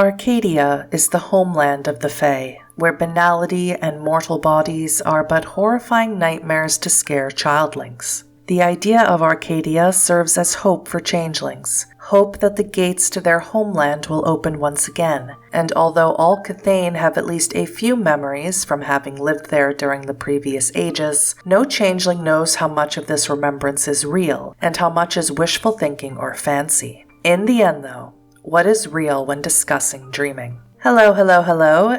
Arcadia is the homeland of the Fae, where banality and mortal bodies are but horrifying nightmares to scare childlings. The idea of Arcadia serves as hope for changelings, hope that the gates to their homeland will open once again, and although all Kithain have at least a few memories from having lived there during the previous ages, no changeling knows how much of this remembrance is real, and how much is wishful thinking or fancy. In the end though, what is real when discussing dreaming? Hello,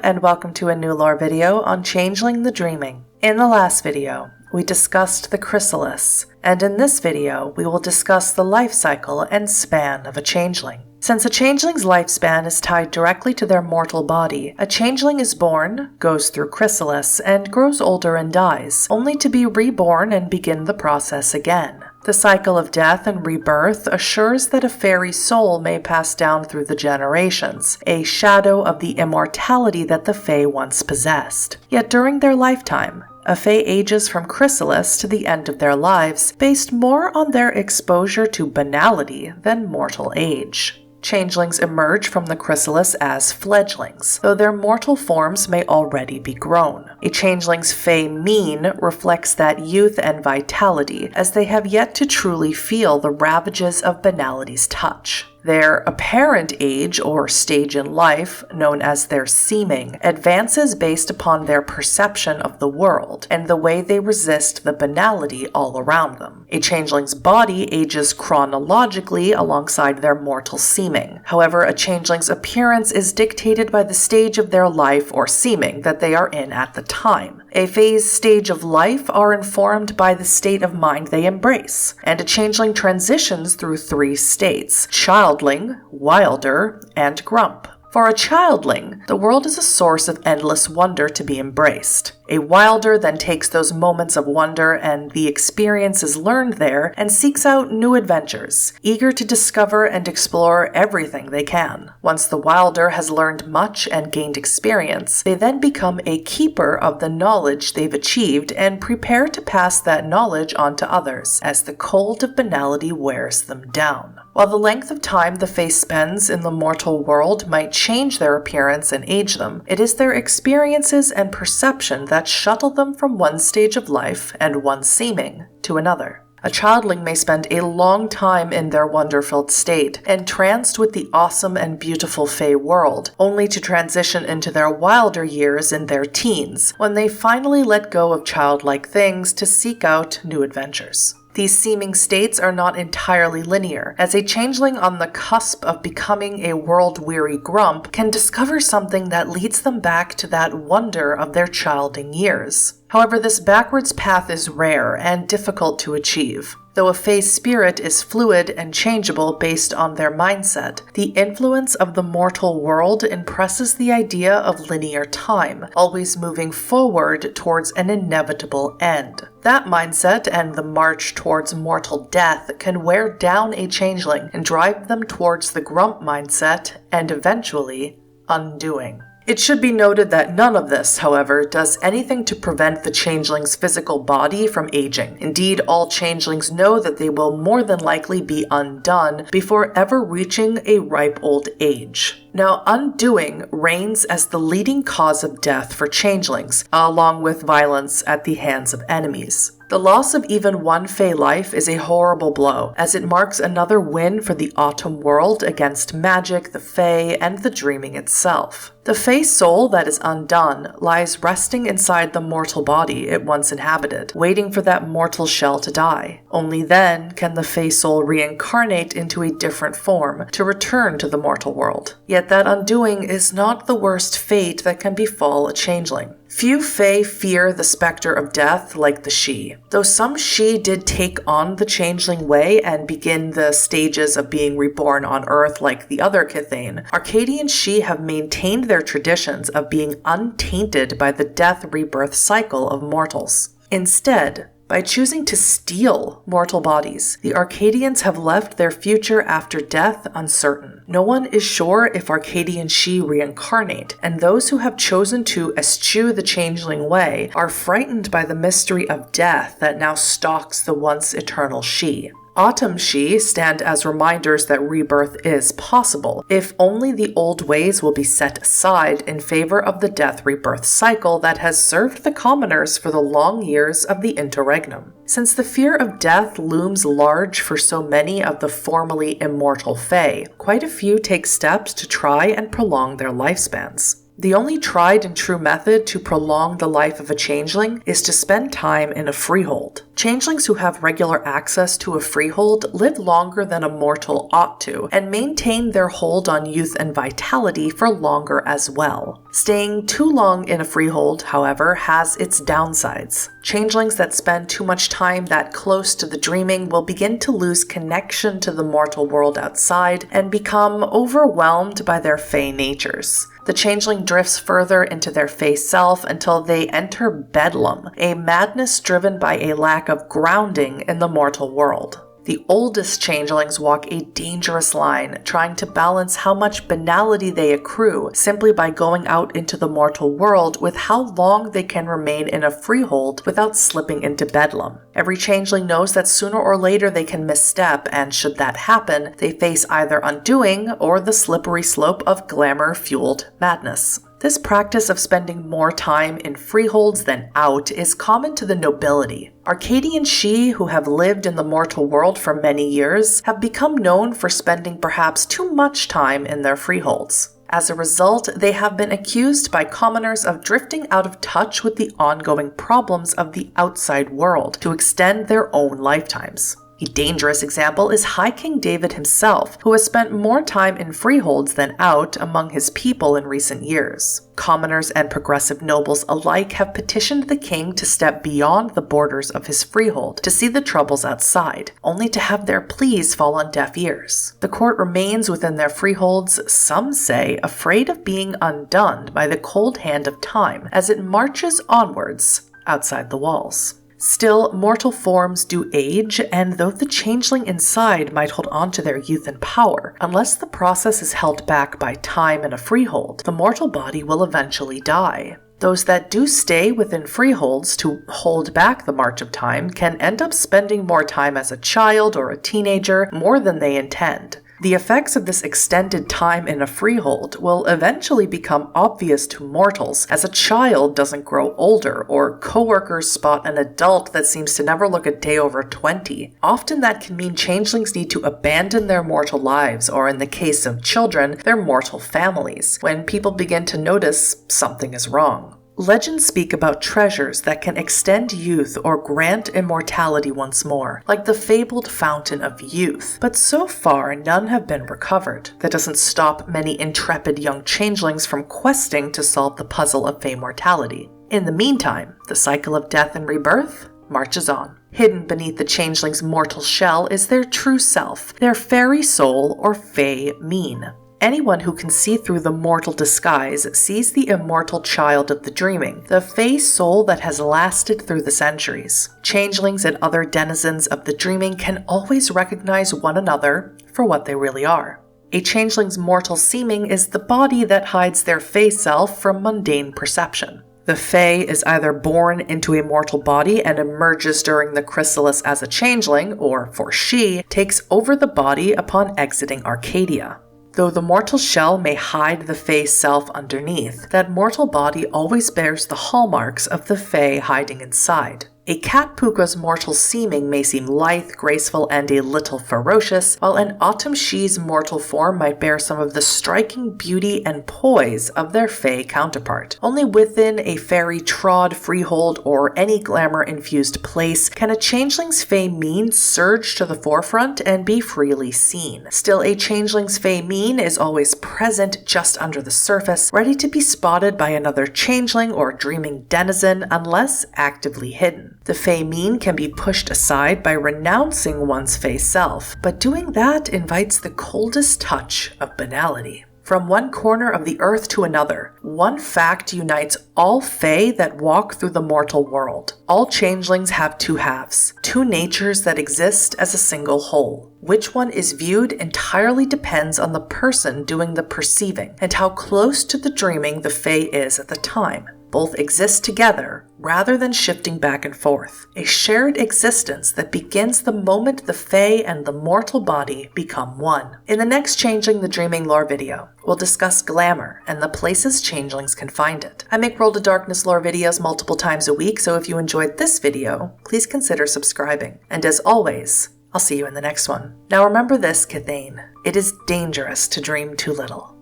and welcome to a new lore video on Changeling the Dreaming. In the last video, we discussed the chrysalis, and in this video, we will discuss the life cycle and span of a changeling. Since a changeling's lifespan is tied directly to their mortal body, a changeling is born, goes through chrysalis, and grows older and dies, only to be reborn and begin the process again. The cycle of death and rebirth assures that a fairy soul may pass down through the generations, a shadow of the immortality that the Fae once possessed. Yet during their lifetime, a Fae ages from chrysalis to the end of their lives based more on their exposure to banality than mortal age. Changelings emerge from the chrysalis as fledglings, though their mortal forms may already be grown. A changeling's Fae mien reflects that youth and vitality, as they have yet to truly feel the ravages of banality's touch. Their apparent age or stage in life, known as their seeming, advances based upon their perception of the world and the way they resist the banality all around them. A changeling's body ages chronologically alongside their mortal seeming. However, a changeling's appearance is dictated by the stage of their life or seeming that they are in at the time. A Fae's stage of life are informed by the state of mind they embrace, and a changeling transitions through three states: Childling, Wilder, and Grump. For a childling, the world is a source of endless wonder to be embraced. A wilder then takes those moments of wonder and the experiences learned there and seeks out new adventures, eager to discover and explore everything they can. Once the wilder has learned much and gained experience, they then become a keeper of the knowledge they've achieved and prepare to pass that knowledge on to others as the cold of banality wears them down. While the length of time the Fae spends in the mortal world might change their appearance and age them, it is their experiences and perception that shuttle them from one stage of life and one seeming to another. A childling may spend a long time in their wonder-filled state, entranced with the awesome and beautiful Fae world, only to transition into their wilder years in their teens, when they finally let go of childlike things to seek out new adventures. These seeming states are not entirely linear, as a changeling on the cusp of becoming a world-weary grump can discover something that leads them back to that wonder of their childing years. However, this backwards path is rare and difficult to achieve. Though a Fae's spirit is fluid and changeable based on their mindset, the influence of the mortal world impresses the idea of linear time, always moving forward towards an inevitable end. That mindset and the march towards mortal death can wear down a changeling and drive them towards the grump mindset and eventually undoing. It should be noted that none of this, however, does anything to prevent the changeling's physical body from aging. Indeed, all changelings know that they will more than likely be undone before ever reaching a ripe old age. Now, undoing reigns as the leading cause of death for changelings, along with violence at the hands of enemies. The loss of even one Fae life is a horrible blow, as it marks another win for the autumn world against magic, the Fae, and the dreaming itself. The Fae soul that is undone lies resting inside the mortal body it once inhabited, waiting for that mortal shell to die. Only then can the Fae soul reincarnate into a different form to return to the mortal world. Yet that undoing is not the worst fate that can befall a changeling. Few Fae fear the specter of death like the Xi. Though some Xi did take on the changeling way and begin the stages of being reborn on Earth like the other Kithain, Arcadian and Xi have maintained their traditions of being untainted by the death-rebirth cycle of mortals. Instead, by choosing to steal mortal bodies, the Arcadians have left their future after death uncertain. No one is sure if Arcadian Xi reincarnate, and those who have chosen to eschew the changeling way are frightened by the mystery of death that now stalks the once eternal Xi. Autumn Xi stand as reminders that rebirth is possible, if only the old ways will be set aside in favor of the death-rebirth cycle that has served the commoners for the long years of the interregnum. Since the fear of death looms large for so many of the formerly immortal Fae, quite a few take steps to try and prolong their lifespans. The only tried and true method to prolong the life of a changeling is to spend time in a freehold. Changelings who have regular access to a freehold live longer than a mortal ought to, and maintain their hold on youth and vitality for longer as well. Staying too long in a freehold, however, has its downsides. Changelings that spend too much time that close to the dreaming will begin to lose connection to the mortal world outside and become overwhelmed by their Fae natures. The changeling drifts further into their Fae self until they enter bedlam, a madness driven by a lack of grounding in the mortal world. The oldest changelings walk a dangerous line, trying to balance how much banality they accrue simply by going out into the mortal world with how long they can remain in a freehold without slipping into bedlam. Every changeling knows that sooner or later they can misstep, and should that happen, they face either undoing or the slippery slope of glamour-fueled madness. This practice of spending more time in freeholds than out is common to the nobility. Arcadian and Xi, who have lived in the mortal world for many years, have become known for spending perhaps too much time in their freeholds. As a result, they have been accused by commoners of drifting out of touch with the ongoing problems of the outside world to extend their own lifetimes. A dangerous example is High King David himself, who has spent more time in freeholds than out among his people in recent years. Commoners and progressive nobles alike have petitioned the king to step beyond the borders of his freehold to see the troubles outside, only to have their pleas fall on deaf ears. The court remains within their freeholds, some say, afraid of being undone by the cold hand of time as it marches onwards outside the walls. Still, mortal forms do age, and though the changeling inside might hold on to their youth and power, unless the process is held back by time and a freehold, the mortal body will eventually die. Those that do stay within freeholds to hold back the march of time can end up spending more time as a child or a teenager more than they intend. The effects of this extended time in a freehold will eventually become obvious to mortals, as a child doesn't grow older, or coworkers spot an adult that seems to never look a day over 20. Often that can mean changelings need to abandon their mortal lives, or in the case of children, their mortal families, when people begin to notice something is wrong. Legends speak about treasures that can extend youth or grant immortality once more, like the fabled Fountain of Youth, but so far none have been recovered. That doesn't stop many intrepid young changelings from questing to solve the puzzle of Fae mortality. In the meantime, the cycle of death and rebirth marches on. Hidden beneath the changeling's mortal shell is their true self, their fairy soul or Fae mien. Anyone who can see through the mortal disguise sees the immortal child of the dreaming, the Fae soul that has lasted through the centuries. Changelings and other denizens of the dreaming can always recognize one another for what they really are. A changeling's mortal seeming is the body that hides their Fae self from mundane perception. The Fae is either born into a mortal body and emerges during the chrysalis as a changeling, or, for Xi, takes over the body upon exiting Arcadia. Though the mortal shell may hide the Fae self underneath, that mortal body always bears the hallmarks of the Fae hiding inside. A cat puka's mortal seeming may seem lithe, graceful, and a little ferocious, while an Autumn Xi's mortal form might bear some of the striking beauty and poise of their Fae counterpart. Only within a fairy-trod freehold or any glamour-infused place can a changeling's Fae mien surge to the forefront and be freely seen. Still, a changeling's Fae mien is always present just under the surface, ready to be spotted by another changeling or dreaming denizen unless actively hidden. The Fae mien can be pushed aside by renouncing one's Fae self, but doing that invites the coldest touch of banality. From one corner of the earth to another, one fact unites all Fae that walk through the mortal world. All changelings have two halves, two natures that exist as a single whole. Which one is viewed entirely depends on the person doing the perceiving and how close to the dreaming the Fae is at the time. Both exist together rather than shifting back and forth, a shared existence that begins the moment the Fae and the mortal body become one. In the next Changeling the Dreaming lore video, we'll discuss glamour and the places changelings can find it. I make World of Darkness lore videos multiple times a week, so if you enjoyed this video, please consider subscribing. And as always, I'll see you in the next one. Now remember this, Kithain. It is dangerous to dream too little.